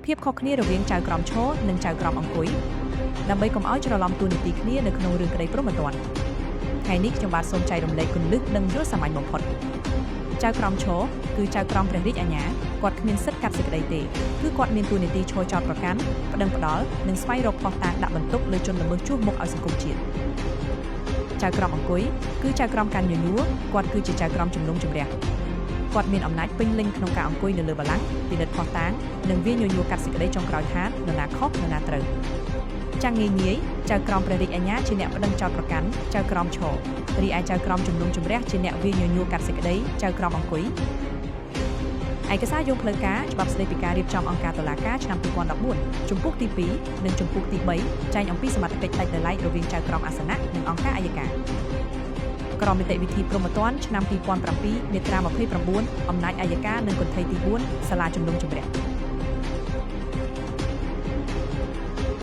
ភាពខុសគ្នារវាងចៅក្រមឈរនិងចៅក្រមអង្គុយដើម្បីកុំឲ្យច្រឡំតួនាទីគ្នានៅក្នុងរឿងក្តីព្រហ្មទណ្ឌថ្ងៃនេះខ្ញុំបាទសូមចែករំលែកគន្លឹះនិងយល់សាមញ្ញបំផុតចៅក្រមឈរគឺចៅក្រមព្រះរាជអាជ្ញាគាត់គ្មានសិទ្ធិកាត់សេចក្តីទេគឺគាត់មានតួនាទីឈរចោទប្រកាន់ប្តឹងផ្ដាល់និងស្វែងរកភស្តុតាងដាក់បន្ទុកលើជនល្មើសជួសមុខឲ្យសង្គមជាតិចៅក្រមអង្គុយគឺចៅក្រមកាន់ញញួរគាត់គឺជាចៅក្រមជំនុំជម្រះគាត់មានអំណាចពេញលេញក្នុងការអង្គុយនៅលើបល្ល័ង្កពិនិត្យភស្តុតាងនិងវាញញួរកាត់សេចក្តីចុងក្រោយថានរណាខុសនរណាត្រូវចាំងងាយចៅក្រមព្រះរាជអាជ្ញាជាអ្នកប្តឹងចោទប្រកាន់ចៅក្រមឈររីឯចៅក្រមជំនុំជម្រះជាអ្នកវាញញួរកាត់សេចក្តីចៅក្រមអង្គុយឯកសារយោងផ្លូវការច្បាប់ស្តីពីការរៀបចំអង្គការតុលាការឆ្នាំ2014ជំពូកទី2និងជំពូកទី3ចែងអំពីសមត្ថកិច្ចដាច់ដោយឡែករវាងចៅក្រមអាសនៈនិងអង្គការអัยការក្រមនីតិវិធីព្រហ្មទណ្ឌឆ្នាំ2007មាត្រា29អំណាចអัยការនិងគន្លឹះទី4សាលាជំនុំជម្រះ